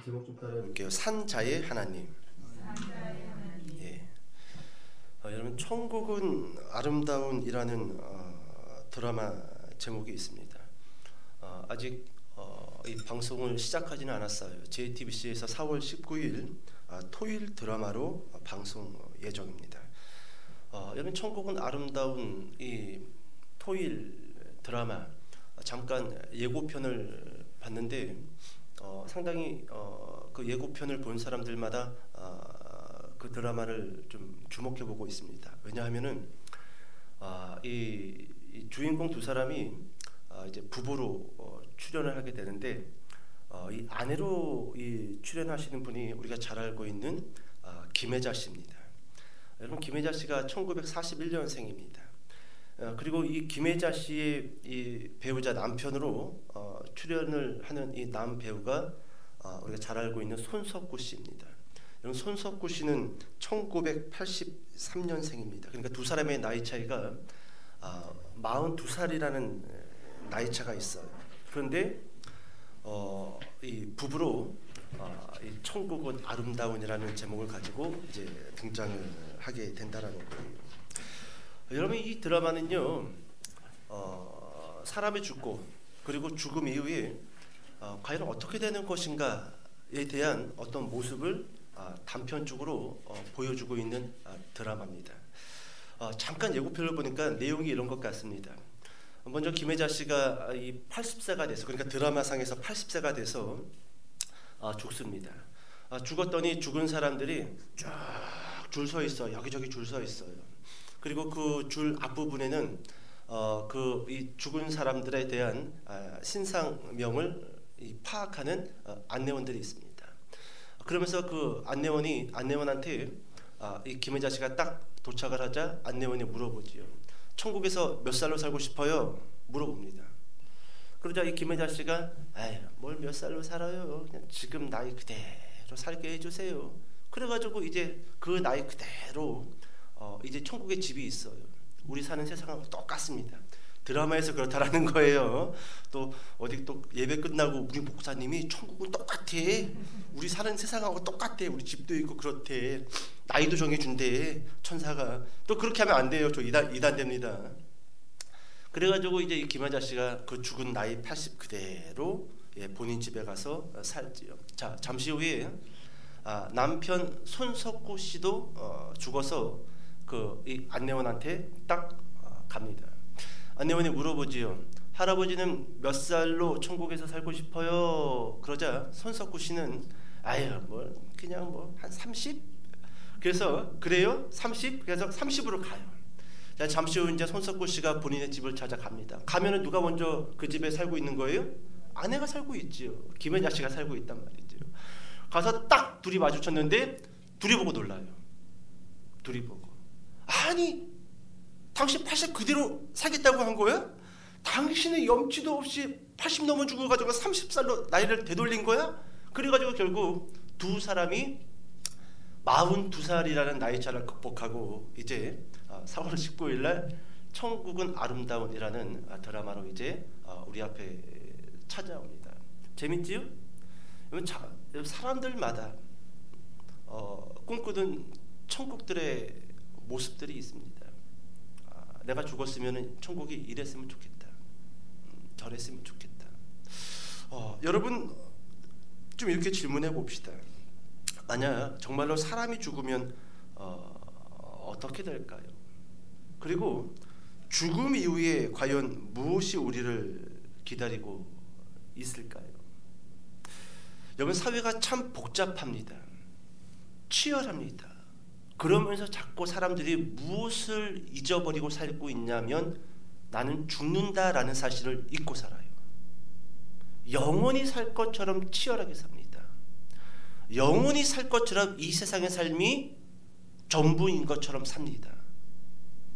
제목 좀 따라해볼게요. 산자의 하나님. 예. 여러분, 천국은 아름다운이라는 드라마 제목이 있습니다. 아직 이 방송을 시작하지는 않았어요. JTBC에서 4월 19일 토요일 드라마로 방송 예정입니다. 여러분, 천국은 아름다운 이 토요일 드라마 잠깐 예고편을 봤는데 상당히 그 예고편을 본 사람들마다 그 드라마를 좀 주목해보고 있습니다. 왜냐하면은 이 주인공 두 사람이 이제 부부로 출연을 하게 되는데 이 아내로 이 출연하시는 분이 우리가 잘 알고 있는 김혜자 씨입니다. 여러분, 김혜자 씨가 1941년생입니다. 그리고 이 김혜자 씨의 이 배우자 남편으로 출연을 하는 이 남 배우가 우리가 잘 알고 있는 손석구 씨입니다. 여러분, 손석구 씨는 1983년생입니다. 그러니까 두 사람의 나이 차이가 42살이라는 나이 차가 있어요. 그런데 이 부부로 이 천국은 아름다운이라는 제목을 가지고 이제 등장을 하게 된다라는 거예요. 여러분, 이 드라마는요, 사람이 죽고 그리고 죽음 이후에 과연 어떻게 되는 것인가에 대한 어떤 모습을 단편적으로 보여주고 있는 드라마입니다. 잠깐 예고편을 보니까 내용이 이런 것 같습니다. 먼저 김혜자 씨가 이 80세가 돼서, 그러니까 드라마상에서 80세가 돼서 죽습니다. 죽었더니 죽은 사람들이 쫙 줄 서 있어요. 여기저기 줄 서 있어요. 그리고 그 줄 앞부분에는 그 이 죽은 사람들에 대한 신상명을 파악하는 안내원들이 있습니다. 그러면서 그 안내원한테 이 김혜자 씨가 딱 도착을 하자 안내원이 물어보지요. 천국에서 몇 살로 살고 싶어요? 물어봅니다. 그러자 이 김혜자 씨가 뭘 몇 살로 살아요? 그냥 지금 나이 그대로 살게 해주세요. 그래가지고 이제 그 나이 그대로 이제 천국에 집이 있어요. 우리 사는 세상하고 똑같습니다. 드라마에서 그렇다라는 거예요. 또 어디 또 예배 끝나고 우리 목사님이 천국은 똑같아. 우리 사는 세상하고 똑같아. 우리 집도 있고 그렇대. 나이도 정해준대. 천사가. 또 그렇게 하면 안 돼요. 저 이단 됩니다. 그래가지고 이제 이 김혜자 씨가 그 죽은 나이 80 그대로 본인 집에 가서 살지요. 자, 잠시 후에 남편 손석구 씨도 죽어서 그 이 안내원한테 딱 갑니다. 안내원이 물어보지요. 할아버지는 몇 살로 천국에서 살고 싶어요? 그러자 손석구 씨는 뭐 그냥 뭐 한 30? 그래서 그래요? 30? 그래서 30으로 가요. 자, 잠시 후 이제 손석구 씨가 본인의 집을 찾아갑니다. 가면은 누가 먼저 그 집에 살고 있는 거예요? 아내가 살고 있지요. 김혜자 씨가 살고 있단 말이죠. 가서 딱 둘이 마주쳤는데 둘이 보고 놀라요. 둘이 보고, 아니 당신 80 그대로 살겠다고 한 거야? 당신은 염치도 없이 80 넘어 죽어가지고 30살로 나이를 되돌린 거야? 그래가지고 결국 두 사람이 42살이라는 나이 차를 극복하고 이제 4월 19일 날 천국은 아름다운이라는 드라마로 이제 우리 앞에 찾아옵니다. 재밌지요? 사람들마다 꿈꾸던 천국들의 모습들이 있습니다. 내가 죽었으면 천국이 이랬으면 좋겠다. 저랬으면 좋겠다. 여러분, 좀 이렇게 질문해 봅시다. 만약 정말로 사람이 죽으면 어떻게 될까요? 그리고 죽음 이후에 과연 무엇이 우리를 기다리고 있을까요? 여러분, 사회가 참 복잡합니다. 치열합니다. 그러면서 자꾸 사람들이 무엇을 잊어버리고 살고 있냐면 나는 죽는다라는 사실을 잊고 살아요. 영원히 살 것처럼 치열하게 삽니다. 영원히 살 것처럼 이 세상의 삶이 전부인 것처럼 삽니다.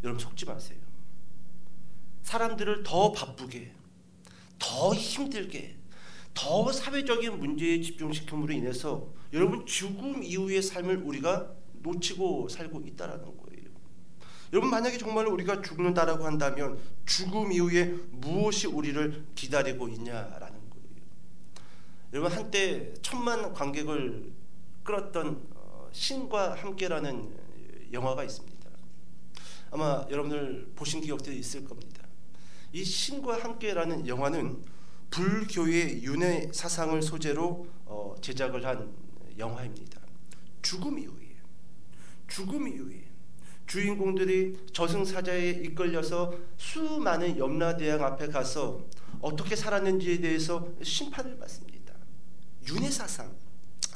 여러분, 속지 마세요. 사람들을 더 바쁘게, 더 힘들게, 더 사회적인 문제에 집중시킴으로 인해서 여러분, 죽음 이후의 삶을 우리가 놓치고 살고 있다라는 거예요. 여러분, 만약에 정말로 우리가 죽는다라고 한다면 죽음 이후에 무엇이 우리를 기다리고 있냐라는 거예요. 여러분 한때 1000만 관객을 끌었던 신과 함께라는 영화가 있습니다. 아마 여러분들 보신 기억들이 있을 겁니다. 이 신과 함께라는 영화는 불교의 윤회 사상을 소재로 제작을 한 영화입니다. 죽음 이후에 주인공들이 저승사자에 이끌려서 수많은 염라대왕 앞에 가서 어떻게 살았는지에 대해서 심판을 받습니다. 윤회 사상.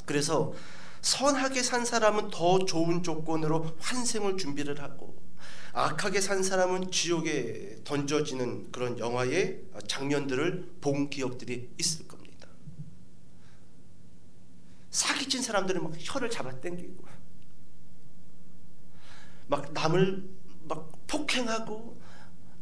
그래서 선하게 산 사람은 더 좋은 조건으로 환생을 준비를 하고, 악하게 산 사람은 지옥에 던져지는 그런 영화의 장면들을 본 기억들이 있을 겁니다. 사기친 사람들은 막 혀를 잡아당기고, 막 남을 막 폭행하고,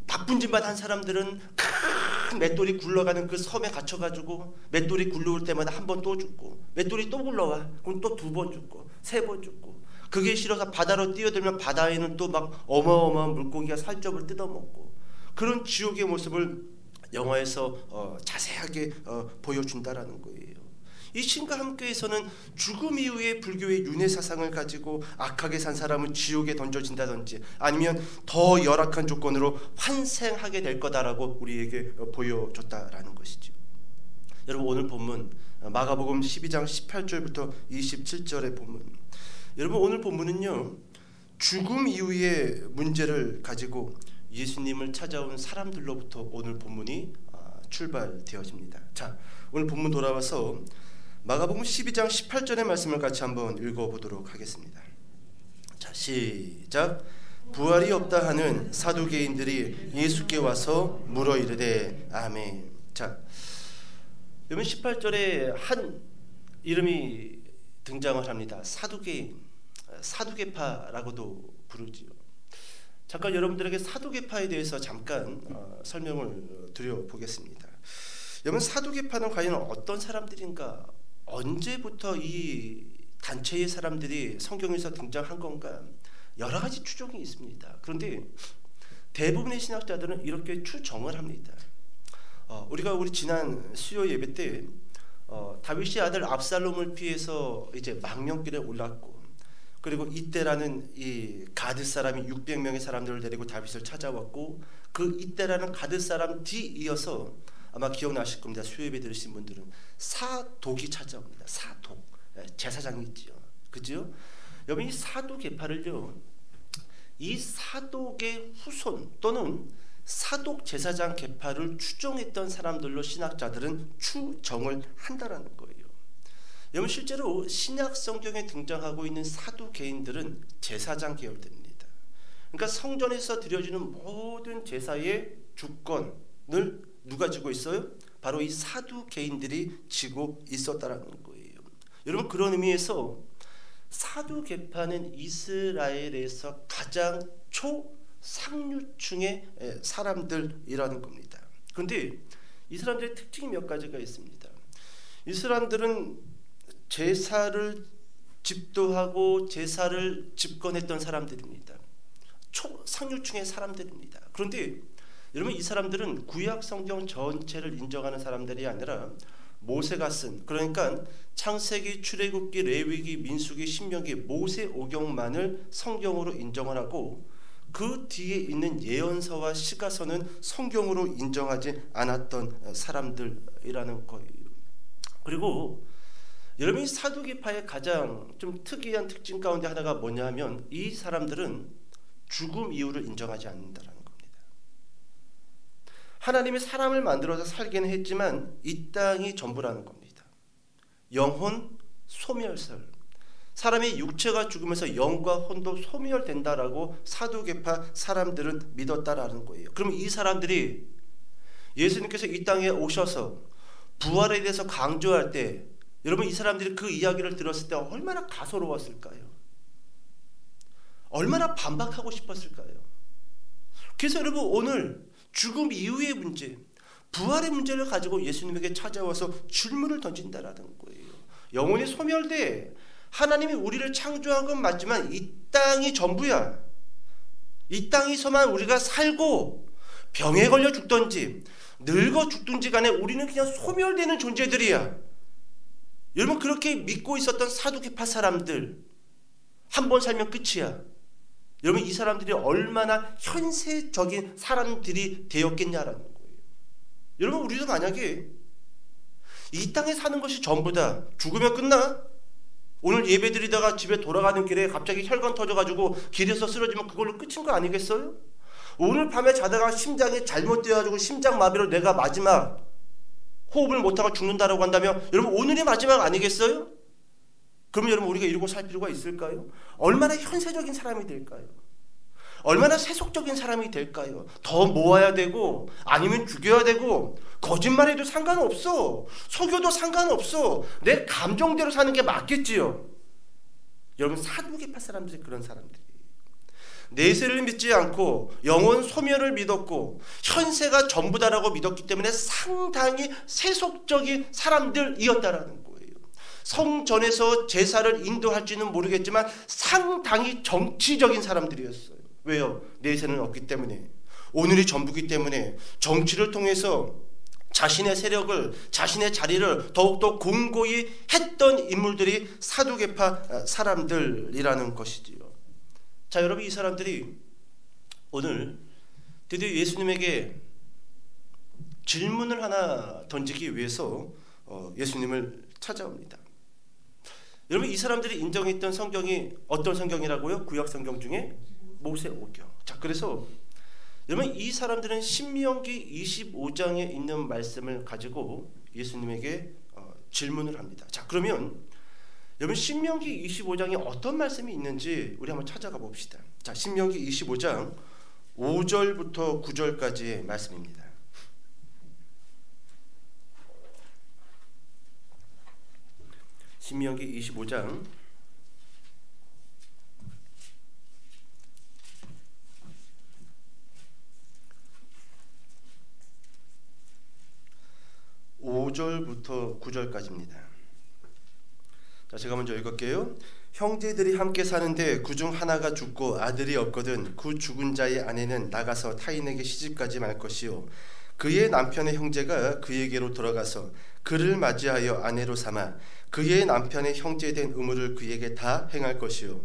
나쁜 짓만 한 사람들은 큰 맷돌이 굴러가는 그 섬에 갇혀가지고 맷돌이 굴러올 때마다 한 번 또 죽고, 맷돌이 또 굴러와 그럼 또 2번 죽고 3번 죽고, 그게 싫어서 바다로 뛰어들면 바다에는 또 막 어마어마한 물고기가 살점을 뜯어먹고, 그런 지옥의 모습을 영화에서 자세하게 보여준다라는 거예요. 이 신과 함께에서는 죽음 이후에 불교의 윤회 사상을 가지고 악하게 산 사람은 지옥에 던져진다든지 아니면 더 열악한 조건으로 환생하게 될 거다라고 우리에게 보여줬다라는 것이죠. 여러분 오늘 본문 마가복음 12장 18절부터 27절의 본문, 여러분 오늘 본문은요, 죽음 이후의 문제를 가지고 예수님을 찾아온 사람들로부터 오늘 본문이 출발되어집니다. 자, 오늘 본문 돌아와서 마가복음 12장 18절의 말씀을 같이 한번 읽어보도록 하겠습니다. 자, 시작. 부활이 없다 하는 사두개인들이 예수께 와서 물어 이르되 아멘. 자, 여러분 18절에 한 이름이 등장을 합니다. 사두개인, 사두개파라고도 부르지요. 잠깐 여러분들에게 사두개파에 대해서 잠깐 설명을 드려보겠습니다. 여러분 사두개파는 과연 어떤 사람들인가? 언제부터 이 단체의 사람들이 성경에서 등장한 건가? 여러 가지 추정이 있습니다. 그런데 대부분의 신학자들은 이렇게 추정을 합니다. 우리가 우리 지난 수요 예배 때 다윗의 아들 압살롬을 피해서 이제 망명길에 올랐고, 그리고 이때라는 이 가드 사람이 600명의 사람들을 데리고 다윗을 찾아왔고, 그 이때라는 가드 사람 뒤이어서 아마 기억나실 겁니다. 수요 예배 들으신 분들은 사독이 찾아옵니다. 사독, 제사장이 있지요, 그죠? 여러분 이 사두개파를요, 이 사독의 후손 또는 사독 제사장 계파를 추종했던 사람들로 신학자들은 추정을 한다라는 거예요. 여러분 실제로 신약 성경에 등장하고 있는 사두개인들은 제사장 계열들입니다. 그러니까 성전에서 드려지는 모든 제사의 주권을 누가 지고 있어요? 바로 이 사두개인들이 지고 있었다라는 거예요. 여러분 그런 의미에서 사두개파는 이스라엘에서 가장 초상류층의 사람들이라는 겁니다. 그런데 이 사람들의 특징이 몇 가지가 있습니다. 이 사람들은 제사를 집도하고 제사를 집권했던 사람들입니다. 초상류층의 사람들입니다. 그런데 여러분 이 사람들은 구약 성경 전체를 인정하는 사람들이 아니라 모세가 쓴, 그러니까 창세기, 출애굽기, 레위기, 민수기, 신명기, 모세오경만을 성경으로 인정을 하고, 그 뒤에 있는 예언서와 시가서는 성경으로 인정하지 않았던 사람들이라는 거예요. 그리고 여러분이 사두개파의 가장 좀 특이한 특징 가운데 하나가 뭐냐 하면, 이 사람들은 죽음 이후를 인정하지 않는다라는 겁니다. 하나님이 사람을 만들어서 살기는 했지만 이 땅이 전부라는 겁니다. 영혼 소멸설, 사람의 육체가 죽으면서 영과 혼도 소멸된다라고 사두개파 사람들은 믿었다라는 거예요. 그럼 이 사람들이 예수님께서 이 땅에 오셔서 부활에 대해서 강조할 때, 여러분 이 사람들이 그 이야기를 들었을 때 얼마나 가소로웠을까요? 얼마나 반박하고 싶었을까요? 그래서 여러분 오늘 죽음 이후의 문제, 부활의 문제를 가지고 예수님에게 찾아와서 질문을 던진다라는 거예요. 영혼이 소멸돼 하나님이 우리를 창조한 건 맞지만 이 땅이 전부야. 이 땅에서만 우리가 살고 병에 걸려 죽든지 늙어 죽든지 간에 우리는 그냥 소멸되는 존재들이야. 여러분, 그렇게 믿고 있었던 사두개파 사람들, 한 번 살면 끝이야. 여러분, 이 사람들이 얼마나 현세적인 사람들이 되었겠냐라는 거예요. 여러분, 우리도 만약에 이 땅에 사는 것이 전부다, 죽으면 끝나? 오늘 예배드리다가 집에 돌아가는 길에 갑자기 혈관 터져가지고 길에서 쓰러지면 그걸로 끝인 거 아니겠어요? 오늘 밤에 자다가 심장이 잘못되어가지고 심장마비로 내가 마지막 호흡을 못하고 죽는다라고 한다면 여러분, 오늘이 마지막 아니겠어요? 그럼 여러분, 우리가 이러고 살 필요가 있을까요? 얼마나 현세적인 사람이 될까요? 얼마나 세속적인 사람이 될까요? 더 모아야 되고, 아니면 죽여야 되고, 거짓말해도 상관없어, 속여도 상관없어, 내 감정대로 사는 게 맞겠지요. 여러분, 사두개파 사람들이 그런 사람들이에요. 내세를 믿지 않고 영원 소멸을 믿었고 현세가 전부다라고 믿었기 때문에 상당히 세속적인 사람들이었다라는 거예요. 성전에서 제사를 인도할지는 모르겠지만 상당히 정치적인 사람들이었어요. 왜요? 내세는 없기 때문에, 오늘이 전부기 때문에 정치를 통해서 자신의 세력을, 자신의 자리를 더욱더 공고히 했던 인물들이 사두개파 사람들이라는 것이지요. 자, 여러분, 이 사람들이 오늘 드디어 예수님에게 질문을 하나 던지기 위해서 예수님을 찾아옵니다. 여러분, 이 사람들이 인정했던 성경이 어떤 성경이라고요? 구약 성경 중에 모세오경. 자, 그래서 여러분, 이 사람들은 신명기 25장에 있는 말씀을 가지고 예수님에게 질문을 합니다. 자, 그러면 여러분, 신명기 25장에 어떤 말씀이 있는지 우리 한번 찾아가 봅시다. 자, 신명기 25장 5절부터 9절까지의 말씀입니다. 신명기 25장 5절부터 9절까지입니다. 자, 제가 먼저 읽을게요. 형제들이 함께 사는데 그중 하나가 죽고 아들이 없거든 그 죽은 자의 아내는 나가서 타인에게 시집가지 말 것이요, 그의 남편의 형제가 그에게로 돌아가서 그를 맞이하여 아내로 삼아 그의 남편의 형제된 의무를 그에게 다 행할 것이요,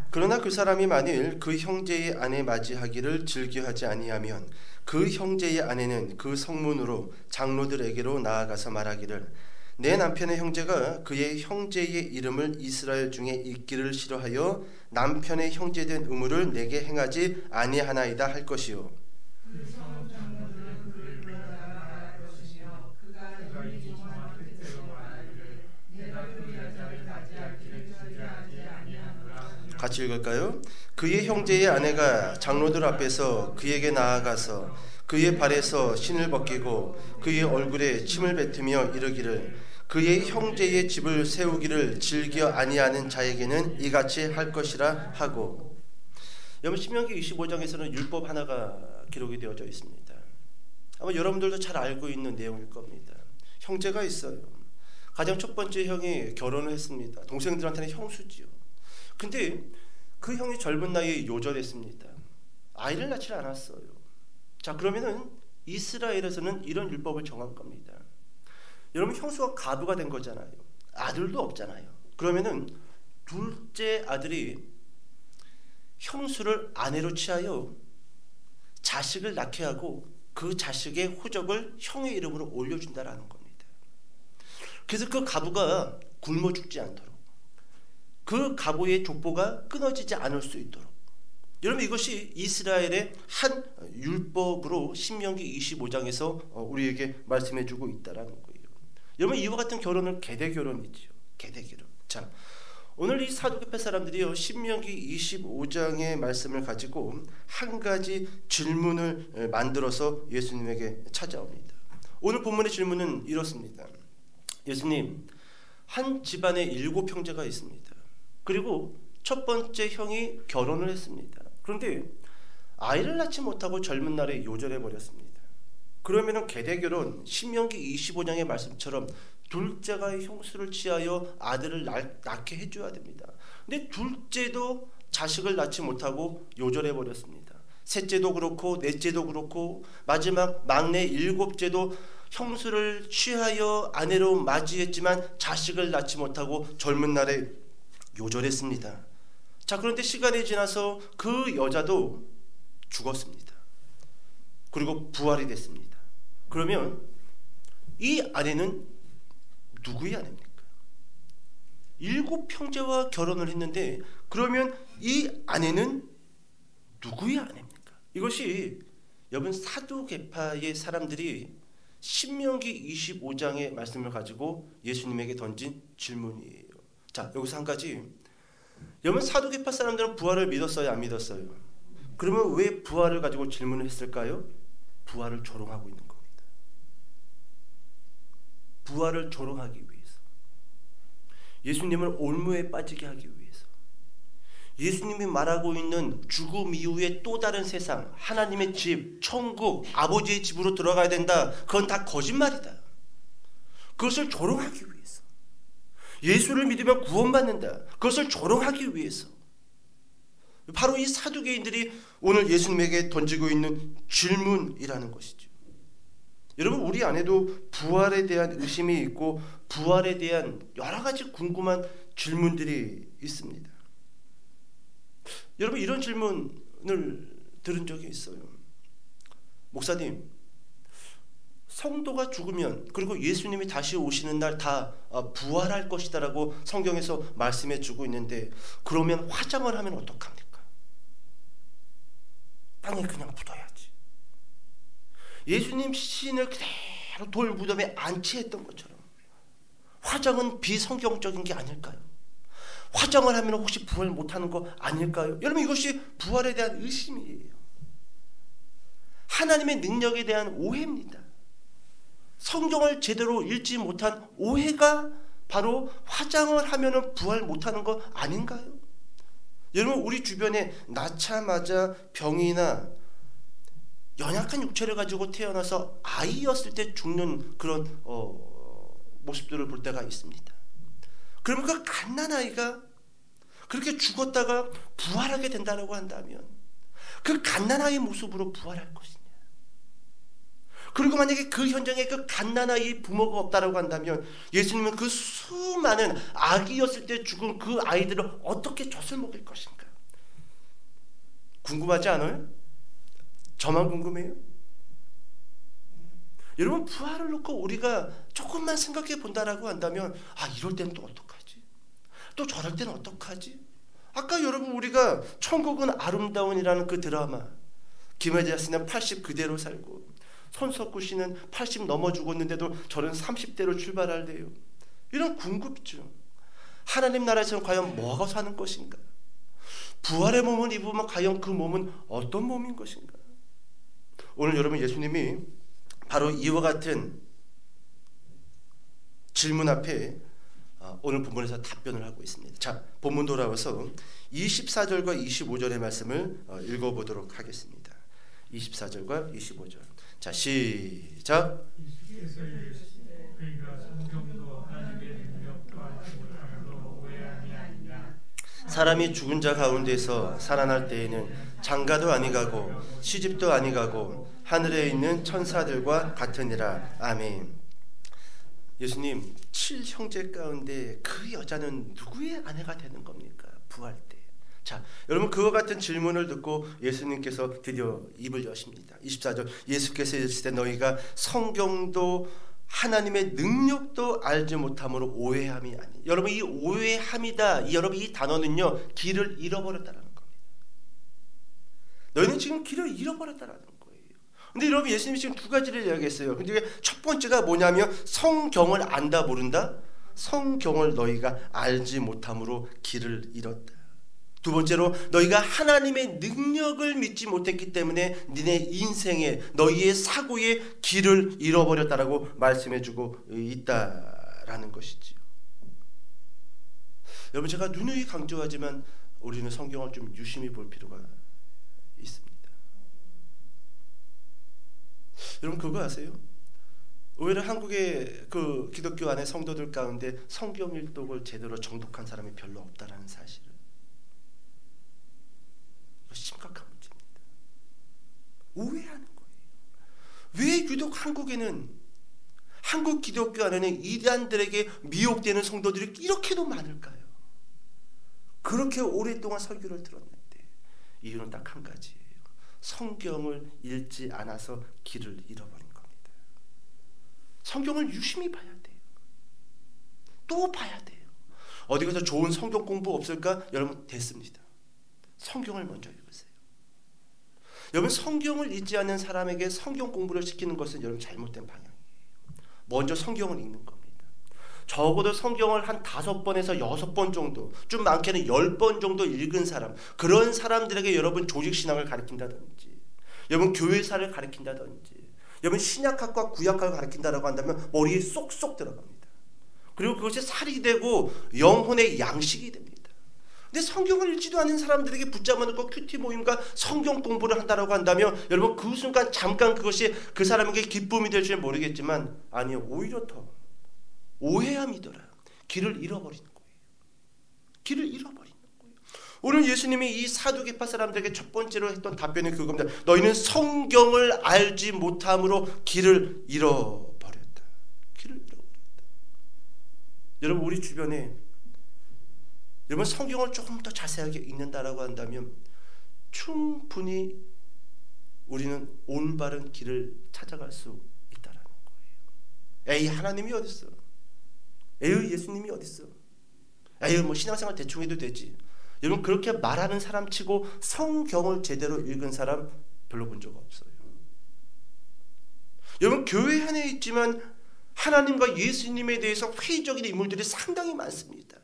그러나 그 사람이 만일 그 형제의 아내 맞이하기를 즐겨하지 아니하면 그 형제의 아내는 그 성문으로 장로들에게로 나아가서 말하기를 내 남편의 형제가 그의 형제의 이름을 이스라엘 중에 읽기를 싫어하여 남편의 형제된 의무를 내게 행하지 아니하나이다 할 것이요, 같이 읽을까요? 그의 형제의 아내가 장로들 앞에서 그에게 나아가서 그의 발에서 신을 벗기고 그의 얼굴에 침을 뱉으며 이르기를 그의 형제의 집을 세우기를 즐겨 아니하는 자에게는 이같이 할 것이라 하고. 여러분, 신명기 25장에서는 율법 하나가 기록이 되어져 있습니다. 아마 여러분들도 잘 알고 있는 내용일 겁니다. 형제가 있어요. 가장 첫 번째 형이 결혼을 했습니다. 동생들한테는 형수지요. 근데 그 형이 젊은 나이에 요절했습니다. 아이를 낳지 않았어요. 자, 그러면은 이스라엘에서는 이런 율법을 정한 겁니다. 여러분, 형수가 가부가 된 거잖아요. 아들도 없잖아요. 그러면은 둘째 아들이 형수를 아내로 취하여 자식을 낳게 하고 그 자식의 호적을 형의 이름으로 올려준다라는 겁니다. 그래서 그 가부가 굶어 죽지 않도록, 그 가부의 족보가 끊어지지 않을 수 있도록, 여러분, 이것이 이스라엘의 한 율법으로 신명기 25장에서 우리에게 말씀해주고 있다라는 거예요. 여러분, 이와 같은 결혼은 계대결혼이죠. 계대결혼. 자, 오늘 이 사두개파 사람들이요, 신명기 25장의 말씀을 가지고 한 가지 질문을 만들어서 예수님에게 찾아옵니다. 오늘 본문의 질문은 이렇습니다. 예수님, 한 집안에 7 형제가 있습니다. 그리고 첫 번째 형이 결혼을 했습니다. 그런데 아이를 낳지 못하고 젊은 날에 요절해 버렸습니다. 그러면은 계대결혼 신명기 25장의 말씀처럼 둘째가 형수를 취하여 아들을 낳게 해줘야 됩니다. 근데 둘째도 자식을 낳지 못하고 요절해 버렸습니다. 셋째도 그렇고 넷째도 그렇고 마지막 막내 일곱째도 형수를 취하여 아내로 맞이했지만 자식을 낳지 못하고 젊은 날에 요절했습니다. 자, 그런데 시간이 지나서 그 여자도 죽었습니다. 그리고 부활이 됐습니다. 그러면 이 아내는 누구의 아내입니까? 7 형제와 결혼을 했는데 그러면 이 아내는 누구의 아내입니까? 이것이 여러분 사두개파의 사람들이 신명기 25장의 말씀을 가지고 예수님에게 던진 질문이에요. 자, 여기서 한 가지. 여러분 사두개파 사람들은 부활을 믿었어요, 안 믿었어요? 그러면 왜 부활을 가지고 질문을 했을까요? 부활을 조롱하고 있는 겁니다. 부활을 조롱하기 위해서. 예수님을 올무에 빠지게 하기 위해서. 예수님이 말하고 있는 죽음 이후에 또 다른 세상, 하나님의 집, 천국, 아버지의 집으로 들어가야 된다. 그건 다 거짓말이다. 그것을 조롱하기 위해서. 예수를 믿으면 구원받는다. 그것을 조롱하기 위해서. 바로 이 사두개인들이 오늘 예수님에게 던지고 있는 질문이라는 것이죠. 여러분, 우리 안에도 부활에 대한 의심이 있고 부활에 대한 여러 가지 궁금한 질문들이 있습니다. 여러분, 이런 질문을 들은 적이 있어요. 목사님, 성도가 죽으면 그리고 예수님이 다시 오시는 날 다 부활할 것이다라고 성경에서 말씀해 주고 있는데 그러면 화장을 하면 어떡합니까? 땅에 그냥 묻어야지. 예수님 시신을 그대로 돌 무덤에 안치했던 것처럼 화장은 비성경적인 게 아닐까요? 화장을 하면 혹시 부활 못하는 거 아닐까요? 여러분, 이것이 부활에 대한 의심이에요. 하나님의 능력에 대한 오해입니다. 성경을 제대로 읽지 못한 오해가 바로 화장을 하면 부활 못하는 거 아닌가요? 여러분, 우리 주변에 낳자마자 병이나 연약한 육체를 가지고 태어나서 아이였을 때 죽는 그런 모습들을 볼 때가 있습니다. 그러면 그 갓난아이가 그렇게 죽었다가 부활하게 된다고 한다면 그 갓난아이의 모습으로 부활할 것이냐? 그리고 만약에 그 현장에 그 갓난아이 부모가 없다고 한다면 예수님은 그 수많은 아기였을 때 죽은 그 아이들을 어떻게 젖을 먹일 것인가? 궁금하지 않아요? 저만 궁금해요? 여러분, 부활을 놓고 우리가 조금만 생각해 본다라고 한다면 이럴 때는 또 어떡하지? 또 저럴 때는 어떡하지? 아까 여러분 우리가 천국은 아름다운이라는 그 드라마, 김혜자 씨는 80 그대로 살고 손석구 씨는 80 넘어 죽었는데도 저는 30대로 출발할래요. 이런 궁금증. 하나님 나라에서는 과연 뭐가 사는 것인가? 부활의 몸을 입으면 과연 그 몸은 어떤 몸인 것인가? 오늘 여러분, 예수님이 바로 이와 같은 질문 앞에 오늘 본문에서 답변을 하고 있습니다. 자, 본문 돌아와서 24절과 25절의 말씀을 읽어보도록 하겠습니다. 24절과 25절. 자, 시작. 사람이 죽은 자 가운데서 살아날 때에는 장가도 아니가고 시집도 아니가고 하늘에 있는 천사들과 같으니라. 아멘. 예수님, 7형제 가운데 그 여자는 누구의 아내가 되는 겁니까? 부활 때. 자, 여러분, 그와 같은 질문을 듣고 예수님께서 드디어 입을 여십니다. 24절. 예수께서 이르시되 너희가 성경도 하나님의 능력도 알지 못함으로 오해함이 아니. 여러분, 이 오해함이다. 여러분, 이 단어는요, 길을 잃어버렸다라는 겁니다. 너희는 지금 길을 잃어버렸다라는 거예요. 근데 여러분, 예수님이 지금 두 가지를 이야기했어요. 근데 첫 번째가 뭐냐면 성경을 안다 모른다. 성경을 너희가 알지 못함으로 길을 잃었다. 두 번째로 너희가 하나님의 능력을 믿지 못했기 때문에 니네 인생에 너희의 사고에 길을 잃어버렸다라고 말씀해주고 있다라는 것이지요. 여러분, 제가 누누이 강조하지만 우리는 성경을 좀 유심히 볼 필요가 있습니다. 여러분, 그거 아세요? 오히려 한국의 그 기독교 안의 성도들 가운데 성경 일독을 제대로 정독한 사람이 별로 없다라는 사실을. 유독 한국 기독교 안에는 이단들에게 미혹되는 성도들이 이렇게도 많을까요? 그렇게 오랫동안 설교를 들었는데 이유는 딱 한 가지예요. 성경을 읽지 않아서 길을 잃어버린 겁니다. 성경을 유심히 봐야 돼요. 또 봐야 돼요. 어디 가서 좋은 성경 공부 없을까? 여러분, 됐습니다. 성경을 먼저 읽으세요. 여러분, 성경을 읽지 않는 사람에게 성경 공부를 시키는 것은 여러분 잘못된 방향이에요. 먼저 성경을 읽는 겁니다. 적어도 성경을 한 5번에서 6번 정도, 좀 많게는 10번 정도 읽은 사람, 그런 사람들에게 여러분 조직신앙을 가르친다든지, 여러분 교회사를 가르친다든지, 여러분 신약학과 구약학을 가르친다라고 한다면 머리에 쏙쏙 들어갑니다. 그리고 그것이 살이 되고 영혼의 양식이 됩니다. 근데 성경을 읽지도 않은 사람들에게 붙잡아 놓고 큐티 모임과 성경 공부를 한다라고 한다면 여러분 그 순간 잠깐 그것이 그 사람에게 기쁨이 될지는 모르겠지만 아니요, 오히려 더 오해함이더라. 길을 잃어버리는 거예요. 길을 잃어버리는 거예요. 오늘 예수님이 이 사두개파 사람들에게 첫 번째로 했던 답변이 그겁니다. 너희는 성경을 알지 못함으로 길을 잃어버렸다. 길을 잃어버렸다. 여러분, 우리 주변에 여러분 성경을 조금 더 자세하게 읽는다라고 한다면 충분히 우리는 올바른 길을 찾아갈 수 있다라는 거예요. 에이, 하나님이 어디 있어? 에이, 예수님이 어디 있어? 에이, 뭐 신앙생활 대충 해도 되지. 여러분, 그렇게 말하는 사람 치고 성경을 제대로 읽은 사람 별로 본 적 없어요. 여러분, 교회 안에 있지만 하나님과 예수님에 대해서 회의적인 인물들이 상당히 많습니다.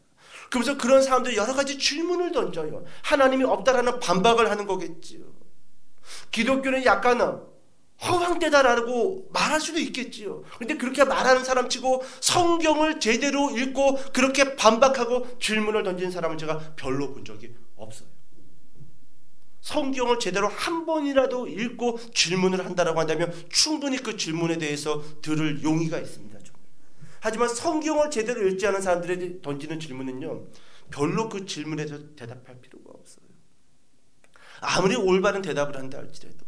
그래서 그런 사람들이 여러 가지 질문을 던져요. 하나님이 없다라는 반박을 하는 거겠지요. 기독교는 약간 허황되다라고 말할 수도 있겠지요. 그런데 그렇게 말하는 사람 치고 성경을 제대로 읽고 그렇게 반박하고 질문을 던진 사람은 제가 별로 본 적이 없어요. 성경을 제대로 한 번이라도 읽고 질문을 한다라고 한다면 충분히 그 질문에 대해서 들을 용의가 있습니다. 하지만 성경을 제대로 읽지 않은 사람들이 던지는 질문은요, 별로 그 질문에 대해서 대답할 필요가 없어요. 아무리 올바른 대답을 한다 할지라도,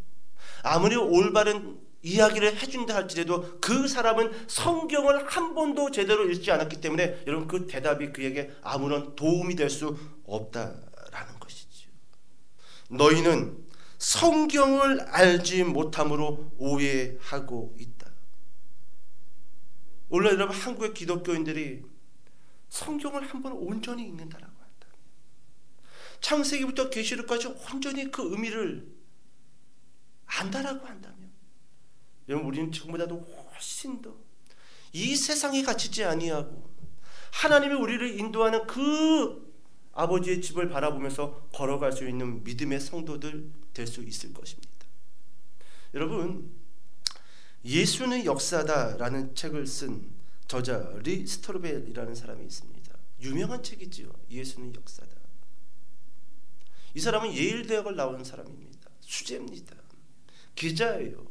아무리 올바른 이야기를 해준다 할지라도 그 사람은 성경을 한 번도 제대로 읽지 않았기 때문에 여러분 그 대답이 그에게 아무런 도움이 될 수 없다라는 것이죠. 너희는 성경을 알지 못함으로 오해하고 있다. 오늘 여러분 한국의 기독교인들이 성경을 한번 온전히 읽는다라고 한다. 창세기부터 계시록까지 온전히 그 의미를 안다라고 한다면 여러분 우리는 지금보다도 훨씬 더 이 세상에 갇히지 아니하고 하나님이 우리를 인도하는 그 아버지의 집을 바라보면서 걸어갈 수 있는 믿음의 성도들 될 수 있을 것입니다. 여러분, 예수는 역사다라는 책을 쓴 저자 리 스토르벨이라는 사람이 있습니다. 유명한 책이지요. 예수는 역사다. 이 사람은 예일 대학을 나온 사람입니다. 수재입니다. 기자예요.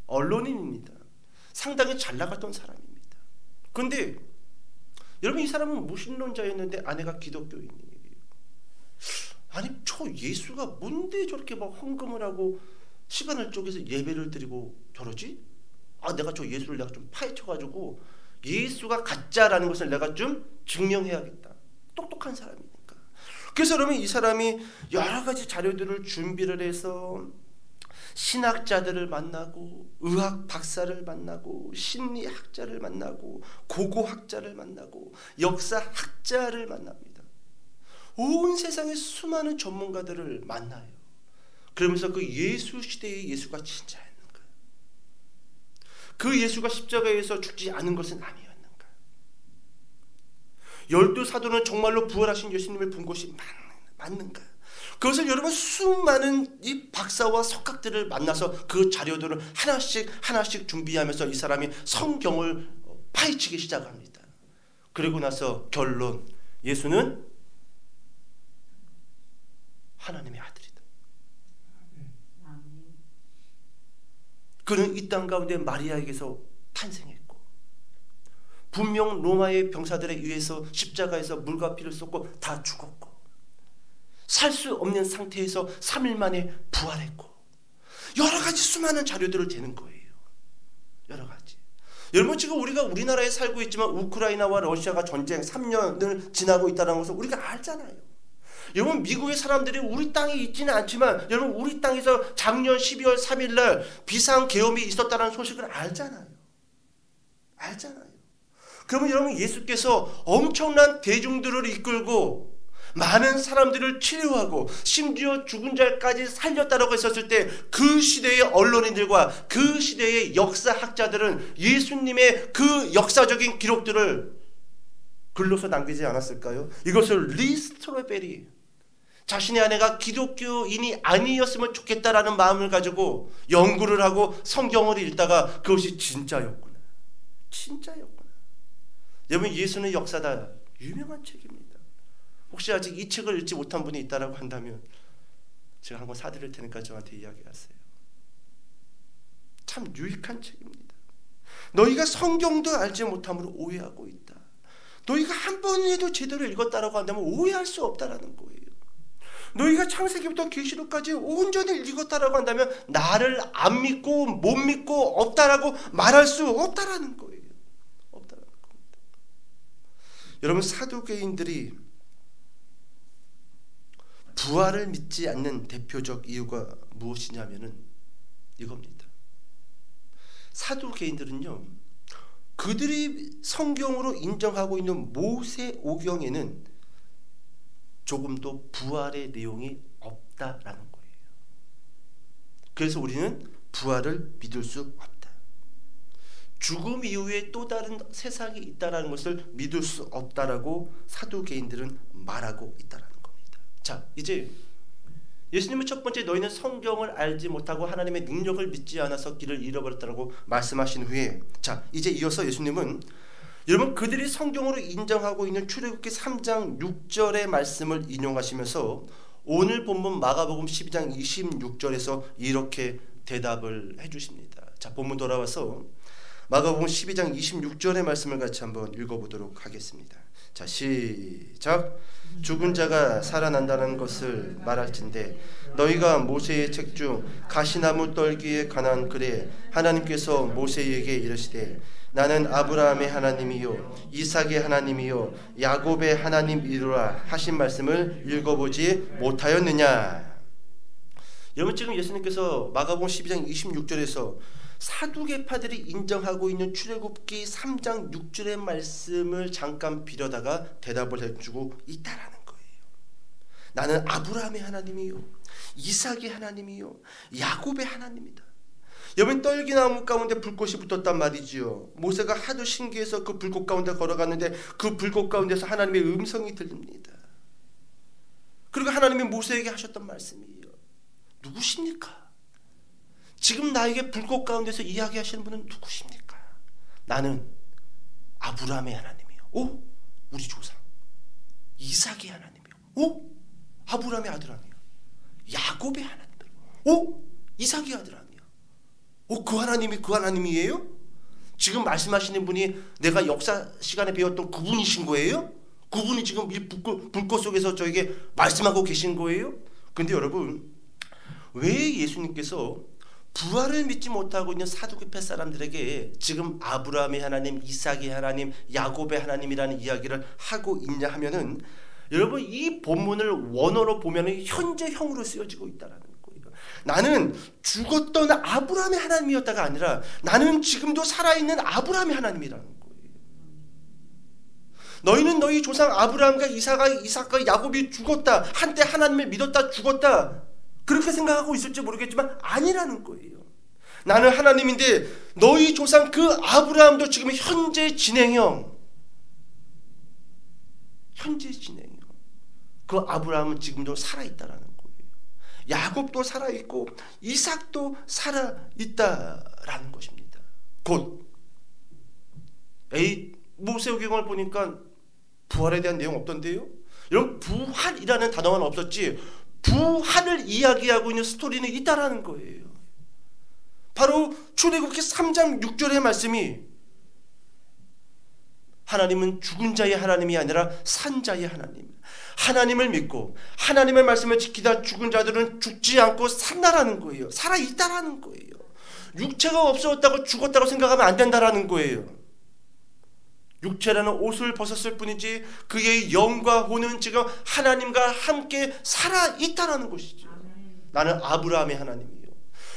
언론인입니다. 상당히 잘 나갔던 사람입니다. 그런데 여러분, 이 사람은 무신론자였는데 아내가 기독교인이에요. 아니, 저 예수가 뭔데 저렇게 막 헌금을 하고 시간을 쪼개서 예배를 드리고 저러지? 아, 내가 저 예수를 내가 좀 파헤쳐가지고 예수가 가짜라는 것을 내가 좀 증명해야겠다. 똑똑한 사람이니까. 그래서 그러면 이 사람이 여러 가지 자료들을 준비를 해서 신학자들을 만나고 의학 박사를 만나고 심리학자를 만나고 고고학자를 만나고 역사학자를 만납니다. 온 세상의 수많은 전문가들을 만나요. 그러면서 그 예수 시대의 예수가 진짜였는가? 그 예수가 십자가에서 죽지 않은 것은 아니었는가? 12사도는 정말로 부활하신 예수님을 본 것이 맞는가? 그것을 여러분 수많은 이 박사와 석학들을 만나서 그 자료들을 하나씩 준비하면서 이 사람이 성경을 파헤치기 시작합니다. 그리고 나서 결론, 예수는 하나님의 아들이다. 그는 이 땅 가운데 마리아에게서 탄생했고 분명 로마의 병사들에 의해서 십자가에서 물과 피를 쏟고 다 죽었고 살 수 없는 상태에서 3일 만에 부활했고 여러 가지 수많은 자료들을 대는 거예요. 여러분 지금 우리가 우리나라에 살고 있지만 우크라이나와 러시아가 전쟁 3년을 지나고 있다는 것을 우리가 알잖아요. 여러분 미국의 사람들이 우리 땅에 있지는 않지만 여러분 우리 땅에서 작년 12월 3일 날 비상계엄이 있었다는 소식을 알잖아요. 그러면 여러분 예수께서 엄청난 대중들을 이끌고 많은 사람들을 치료하고 심지어 죽은 자까지 살렸다라고 했었을 때 그 시대의 언론인들과 그 시대의 역사학자들은 예수님의 그 역사적인 기록들을 글로서 남기지 않았을까요? 이것을 리 스트로베리, 자신의 아내가 기독교인이 아니었으면 좋겠다라는 마음을 가지고 연구를 하고 성경을 읽다가 그것이 진짜였구나. 여러분 예수는 역사다. 유명한 책입니다. 혹시 아직 이 책을 읽지 못한 분이 있다라고 한다면 제가 한 권 사드릴 테니까 저한테 이야기하세요. 참 유익한 책입니다. 너희가 성경도 알지 못함으로 오해하고 있다. 너희가 한 번이라도 제대로 읽었다라고 한다면 오해할 수 없다라는 거예요. 너희가 창세기부터 계시록까지 온전히 읽었다라고 한다면 나를 안 믿고 못 믿고 없다라고 말할 수 없다라는 거예요. 없다라는 겁니다. 여러분 사두개인들이 부활을 믿지 않는 대표적 이유가 무엇이냐면은 이겁니다. 사두개인들은요, 그들이 성경으로 인정하고 있는 모세오경에는 조금도 부활의 내용이 없다라는 거예요. 그래서 우리는 부활을 믿을 수 없다. 죽음 이후에 또 다른 세상이 있다라는 것을 믿을 수 없다라고 사두개인들은 말하고 있다라는 겁니다. 자, 이제 예수님은 첫 번째 너희는 성경을 알지 못하고 하나님의 능력을 믿지 않아서 길을 잃어버렸다라고 말씀하신 후에, 자 이제 이어서 예수님은 여러분 그들이 성경으로 인정하고 있는 출애굽기 3장 6절의 말씀을 인용하시면서 오늘 본문 마가복음 12장 26절에서 이렇게 대답을 해주십니다. 자, 본문 돌아와서 마가복음 12장 26절의 말씀을 같이 한번 읽어보도록 하겠습니다. 자, 시작. 죽은 자가 살아난다는 것을 말할진대 너희가 모세의 책 중 가시나무 떨기에 관한 글에 하나님께서 모세에게 이르시되 나는 아브라함의 하나님이요 이삭의 하나님이요 야곱의 하나님이로라 하신 말씀을 읽어보지 못하였느냐. 여러분 지금 예수님께서 마가복음 12장 26절에서 사두개파들이 인정하고 있는 출애굽기 3장 6절의 말씀을 잠깐 빌어다가 대답을 해주고 있다라는 거예요. 나는 아브라함의 하나님이요 이삭의 하나님이요 야곱의 하나님이다. 여러분 떨기나무 가운데 불꽃이 붙었단 말이지요. 모세가 하도 신기해서 그 불꽃 가운데 걸어갔는데 그 불꽃 가운데서 하나님의 음성이 들립니다. 그리고 하나님이 모세에게 하셨던 말씀이에요. 누구십니까? 지금 나에게 불꽃 가운데서 이야기하시는 분은 누구십니까? 나는 아브라함의 하나님이요. 오? 우리 조상. 이삭의 하나님이요. 오? 아브라함의 아들 아니요. 야곱의 하나님이요. 오? 이삭의 아들 아니요. 오? 그 하나님이 그 하나님이에요? 지금 말씀하시는 분이 내가 역사 시간에 배웠던 그분이신 거예요? 그분이 지금 이 불꽃 속에서 저에게 말씀하고 계신 거예요? 근데 여러분 왜 예수님께서 부활을 믿지 못하고 있는 사두개파 사람들에게 지금 아브라함의 하나님, 이삭의 하나님, 야곱의 하나님이라는 이야기를 하고 있냐 하면은 여러분 이 본문을 원어로 보면은 현재형으로 쓰여지고 있다라는 거예요. 나는 죽었던 아브라함의 하나님이었다가 아니라 나는 지금도 살아있는 아브라함의 하나님이라는 거예요. 너희는 너희 조상 아브라함과 이삭과 야곱이 죽었다, 한때 하나님을 믿었다 죽었다 그렇게 생각하고 있을지 모르겠지만 아니라는 거예요. 나는 하나님인데 너희 조상 그 아브라함도 지금 현재 진행형. 그 아브라함은 지금도 살아있다라는 거예요. 야곱도 살아있고 이삭도 살아있다라는 것입니다. 곧 모세오경을 보니까 부활에 대한 내용 없던데요. 여러분 부활이라는 단어는 없었지 부활을 이야기하고 있는 스토리는 있다라는 거예요. 바로 출애굽기 3장 6절의 말씀이 하나님은 죽은 자의 하나님이 아니라 산 자의 하나님. 하나님을 믿고 하나님의 말씀을 지키다 죽은 자들은 죽지 않고 산다라는 거예요. 살아있다라는 거예요. 육체가 없어졌다고 죽었다고 생각하면 안 된다라는 거예요. 육체라는 옷을 벗었을 뿐이지 그의 영과 혼은 지금 하나님과 함께 살아있다라는 것이죠. 나는 아브라함의 하나님이에요.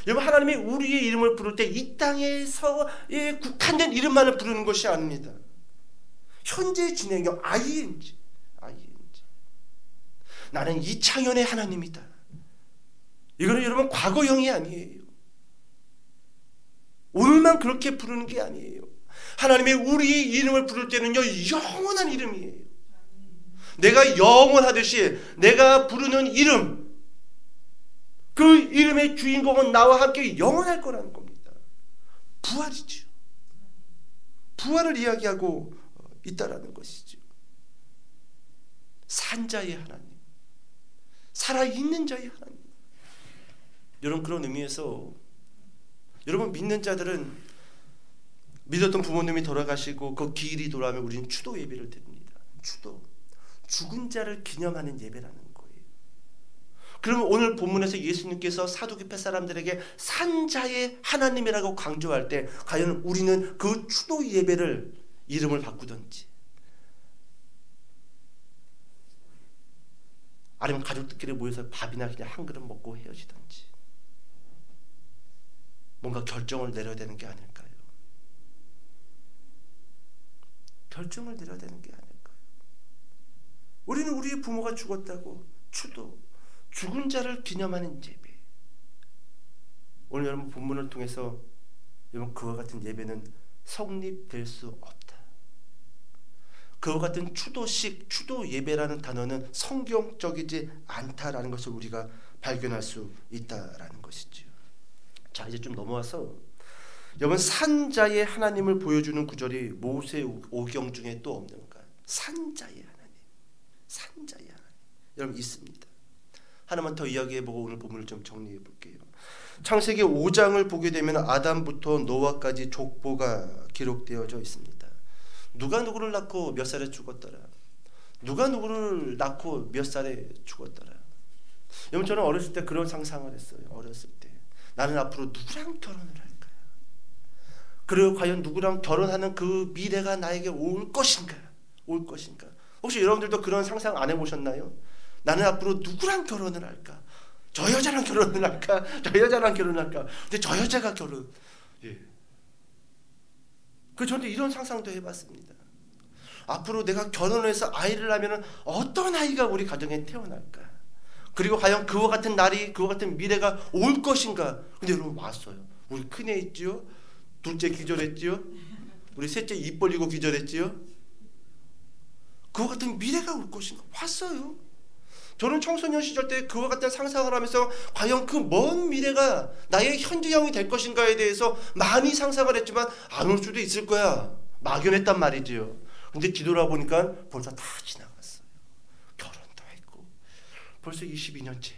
여러분, 하나님이 우리의 이름을 부를 때 이 땅에서 국한된 이름만을 부르는 것이 아닙니다. 현재 진행형 ING. 나는 이창현의 하나님이다. 이거는 여러분 과거형이 아니에요. 오늘만 그렇게 부르는 게 아니에요. 하나님의 우리의 이름을 부를 때는요, 영원한 이름이에요. 내가 영원하듯이 내가 부르는 이름, 그 이름의 주인공은 나와 함께 영원할 거라는 겁니다. 부활이죠. 부활을 이야기하고 있다라는 것이죠. 산자의 하나님, 살아있는 자의 하나님. 여러분, 그런 의미에서 여러분 믿는 자들은 믿었던 부모님이 돌아가시고 그 기일이 돌아오면 우리는 추도 예배를 드립니다. 추도, 죽은 자를 기념하는 예배라는 거예요. 그러면 오늘 본문에서 예수님께서 사두개파 사람들에게 산자의 하나님이라고 강조할 때 과연 우리는 그 추도 예배를 이름을 바꾸든지 아니면 가족들끼리 모여서 밥이나 그냥 한 그릇 먹고 헤어지든지 뭔가 결정을 내려야 되는 게 아닐까요? 결정을 내려야 되는 게 아닐까요? 우리는 우리의 부모가 죽었다고 추도, 죽은 자를 기념하는 예배. 오늘 여러분 본문을 통해서 여러분 그와 같은 예배는 성립될 수 없다. 그와 같은 추도식, 추도 예배라는 단어는 성경적이지 않다라는 것을 우리가 발견할 수 있다라는 것이죠. 자, 이제 좀 넘어와서 여러분 산자의 하나님을 보여주는 구절이 모세오경 중에 또 없는가? 산자의 하나님, 산자의 하나님. 여러분 있습니다. 하나만 더 이야기해보고 오늘 본문을 좀 정리해볼게요. 창세기 5장을 보게 되면 아담부터 노아까지 족보가 기록되어져 있습니다. 누가 누구를 낳고 몇 살에 죽었더라. 누가 누구를 낳고 몇 살에 죽었더라. 여러분 저는 어렸을 때 그런 상상을 했어요. 어렸을 때 나는 앞으로 누구랑 결혼을 할까? 그리고 과연 누구랑 결혼하는 그 미래가 나에게 올 것인가? 올 것인가? 혹시 여러분들도 그런 상상 안 해보셨나요? 나는 앞으로 누구랑 결혼을 할까? 저 여자랑 결혼을 할까? 저 여자랑 결혼을 할까? 근데 저 여자가 결혼. 예. 그 저도 이런 상상도 해봤습니다. 앞으로 내가 결혼해서 아이를 낳으면 어떤 아이가 우리 가정에 태어날까? 그리고 과연 그와 같은 날이, 그와 같은 미래가 올 것인가? 근데 여러분 왔어요. 우리 큰애 있지요? 둘째 기절했지요? 우리 셋째 입 벌리고 기절했지요? 그와 같은 미래가 올 것인가? 왔어요. 저는 청소년 시절 때 그와 같은 상상을 하면서 과연 그 먼 미래가 나의 현재형이 될 것인가에 대해서 많이 상상을 했지만 안 올 수도 있을 거야. 막연했단 말이지요. 근데 뒤돌아보니까 벌써 다 지나갔어요. 결혼도 했고 벌써 22년째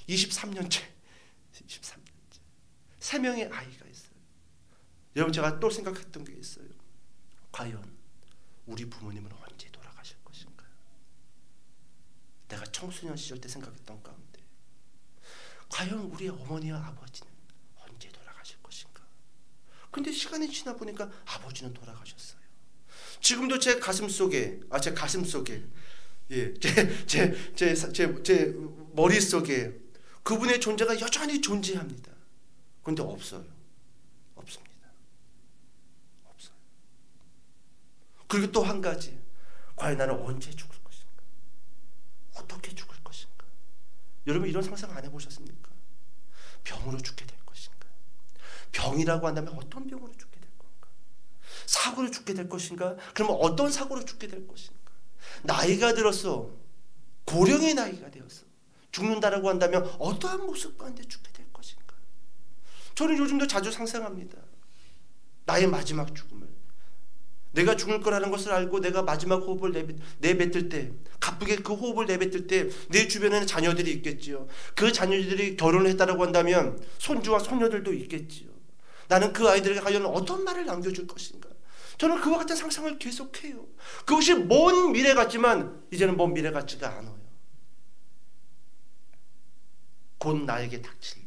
23년째 3명의 아이가 있어요. 여러분 제가 또 생각했던 게 있어요. 과연 우리 부모님은 언제 돌아가실 것인가? 내가 청소년 시절 때 생각했던 가운데 과연 우리 어머니와 아버지는 언제 돌아가실 것인가? 근데 시간이 지나 보니까 아버지는 돌아가셨어요. 지금도 제 가슴 속에 예, 제 머릿속에 그분의 존재가 여전히 존재합니다. 그런데 없어요. 없습니다. 없어요. 그리고 또 한 가지, 과연 나는 언제 죽을 것인가? 어떻게 죽을 것인가? 여러분 이런 상상 안 해보셨습니까? 병으로 죽게 될 것인가? 병이라고 한다면 어떤 병으로 죽게 될 건가? 사고로 죽게 될 것인가? 그러면 어떤 사고로 죽게 될 것인가? 나이가 들어서 고령의 나이가 되어서 죽는다라고 한다면 어떠한 모습 가운데 죽게 될 것인가? 저는 요즘도 자주 상상합니다. 나의 마지막 죽음을. 내가 죽을 거라는 것을 알고 내가 마지막 호흡을 내뱉을 때, 가쁘게 그 호흡을 내뱉을 때 내 주변에는 자녀들이 있겠지요. 그 자녀들이 결혼을 했다라고 한다면 손주와 손녀들도 있겠지요. 나는 그 아이들에게 과연 어떤 말을 남겨줄 것인가? 저는 그와 같은 상상을 계속해요. 그것이 먼 미래 같지만 이제는 먼 미래 같지가 않아요. 곧 나에게 닥칠 일,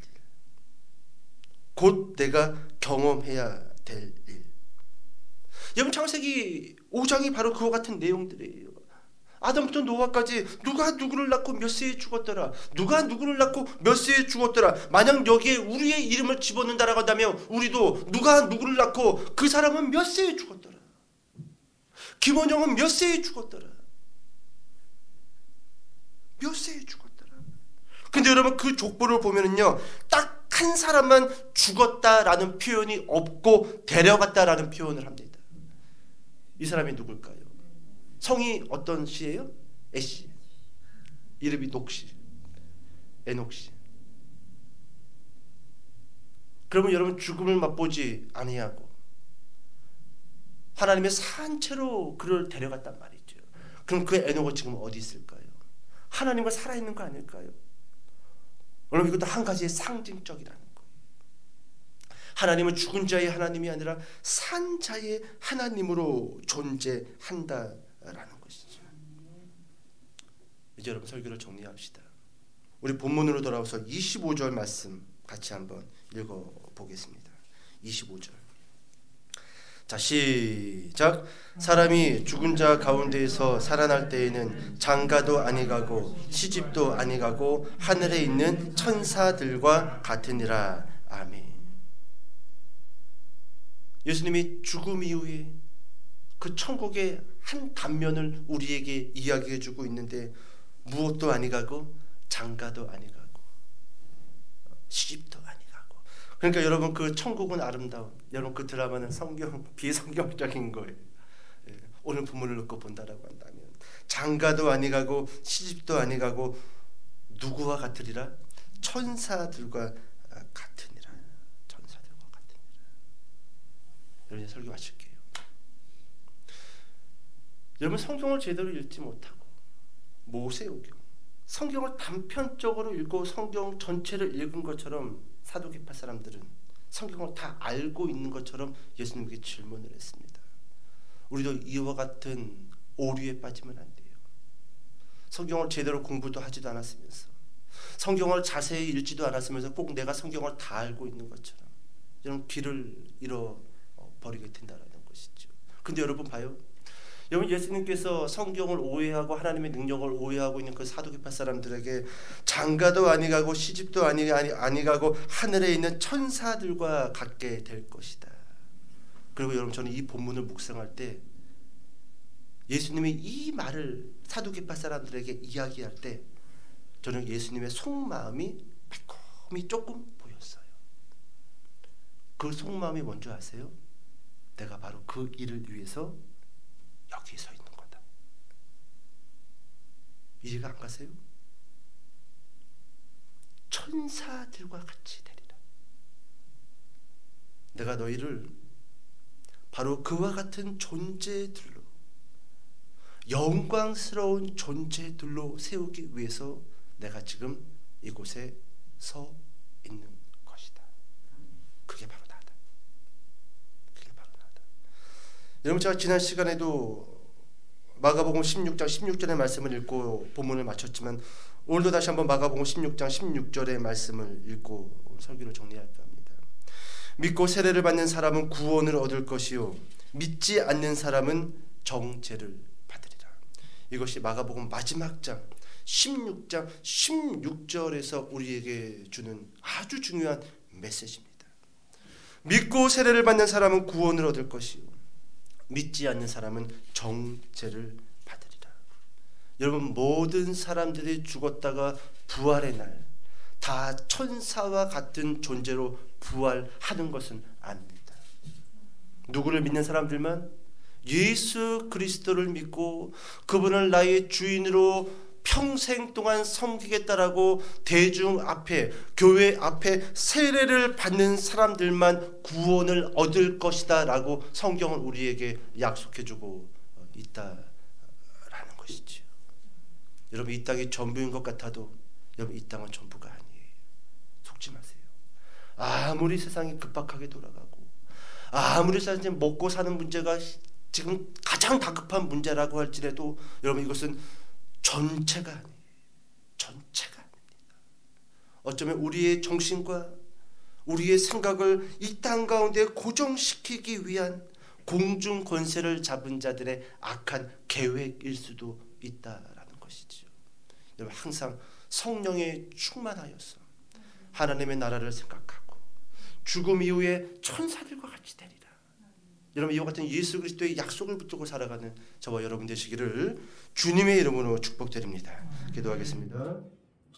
곧 내가 경험해야 될 일. 여러분, 창세기 5장이 바로 그와 같은 내용들이에요. 아담부터 노아까지 누가 누구를 낳고 몇 세에 죽었더라, 누가 누구를 낳고 몇 세에 죽었더라. 만약 여기에 우리의 이름을 집어넣는다라고 한다면 우리도 누가 누구를 낳고 그 사람은 몇 세에 죽었더라, 김원영은 몇 세에 죽었더라, 몇 세에 죽었더라. 근데 여러분, 그 족보를 보면은요, 딱 한 사람만 죽었다라는 표현이 없고 데려갔다라는 표현을 합니다. 이 사람이 누굴까요? 성이 어떤 씨예요? 애씨. 이름이 녹씨, 에녹씨. 그러면 여러분, 죽음을 맛보지 아니하고 하나님의 산채로 그를 데려갔단 말이죠. 그럼 그 에녹은 지금 어디 있을까요? 하나님과 살아있는 거 아닐까요? 여러분, 이것도 한 가지의 상징적이라는 거예요. 하나님은 죽은 자의 하나님이 아니라 산 자의 하나님으로 존재한다라는 것이죠. 이제 여러분, 설교를 정리합시다. 우리 본문으로 돌아와서 25절 말씀 같이 한번 읽어보겠습니다. 25절. 자, 시작. 사람이 죽은 자 가운데에서 살아날 때에는 장가도 아니가고 시집도 아니가고 하늘에 있는 천사들과 같으니라. 아멘. 예수님이 죽음 이후에 그 천국의 한 단면을 우리에게 이야기해주고 있는데, 무엇도 아니가고 장가도 아니가고 시집도 아니가고. 그러니까 여러분, 그 천국은 아름다운, 여러분 그 드라마는 비성경적인 거예요. 오늘 본문을 놓고 본다라고 한다면 장가도 아니가고 시집도 아니가고 누구와 같으리라? 천사들과 같으니라. 천사들과 같으니라. 여러분, 이제 설교 마칠게요. 여러분, 성경을 제대로 읽지 못하고 모세오경, 성경을 단편적으로 읽고 성경 전체를 읽은 것처럼 사두개파 사람들은 성경을 다 알고 있는 것처럼 예수님께 질문을 했습니다. 우리도 이와 같은 오류에 빠지면 안 돼요. 성경을 제대로 공부도 하지도 않았으면서, 성경을 자세히 읽지도 않았으면서 꼭 내가 성경을 다 알고 있는 것처럼 이런 길을 잃어버리게 된다는 것이죠. 근데 여러분 봐요. 여러분, 예수님께서 성경을 오해하고 하나님의 능력을 오해하고 있는 그 사두개파 사람들에게 장가도 아니가고 시집도 아니가고 하늘에 있는 천사들과 같게 될 것이다. 그리고 여러분, 저는 이 본문을 묵상할 때 예수님이 이 말을 사두개파 사람들에게 이야기할 때 저는 예수님의 속마음이 매콤히 조금 보였어요. 그 속마음이 뭔지 아세요? 내가 바로 그 일을 위해서 여기 서 있는 거다. 이해가 안 가세요? 천사들과 같이 되리라. 내가 너희를 바로 그와 같은 존재들로, 영광스러운 존재들로 세우기 위해서 내가 지금 이곳에 서 있는 것이다. 그게 바로 나다. 그게 바로 나다. 여러분, 제가 지난 시간에도 마가복음 16장 16절의 말씀을 읽고 본문을 마쳤지만, 오늘도 다시 한번 마가복음 16장 16절의 말씀을 읽고 설교를 정리할까 합니다. 믿고 세례를 받는 사람은 구원을 얻을 것이요 믿지 않는 사람은 정죄를 받으리라. 이것이 마가복음 마지막 장 16장 16절에서 우리에게 주는 아주 중요한 메시지입니다. 믿고 세례를 받는 사람은 구원을 얻을 것이요 믿지 않는 사람은 정죄를 받으리라. 여러분, 모든 사람들이 죽었다가 부활의 날 다 천사와 같은 존재로 부활하는 것은 아닙니다. 누구를 믿는 사람들만? 예수 그리스도를 믿고 그분을 나의 주인으로 평생 동안 섬기겠다라고 대중 앞에, 교회 앞에 세례를 받는 사람들만 구원을 얻을 것이다 라고 성경은 우리에게 약속해주고 있다라는 것이죠. 여러분, 이 땅이 전부인 것 같아도 여러분, 이 땅은 전부가 아니에요. 속지 마세요. 아무리 세상이 급박하게 돌아가고 아무리 세상에 먹고 사는 문제가 지금 가장 다급한 문제라고 할지라도 여러분, 이것은 전체가 아니에요. 전체가 아닙니다. 어쩌면 우리의 정신과 우리의 생각을 이 땅 가운데 고정시키기 위한 공중 권세를 잡은 자들의 악한 계획일 수도 있다라는 것이지요. 여러분, 항상 성령에 충만하여서 하나님의 나라를 생각하고 죽음 이후에 천사들과 같이 되리라. 여러분, 이와 같은 예수 그리스도의 약속을 붙들고 살아가는 저와 여러분 되시기를 주님의 이름으로 축복드립니다. 기도하겠습니다.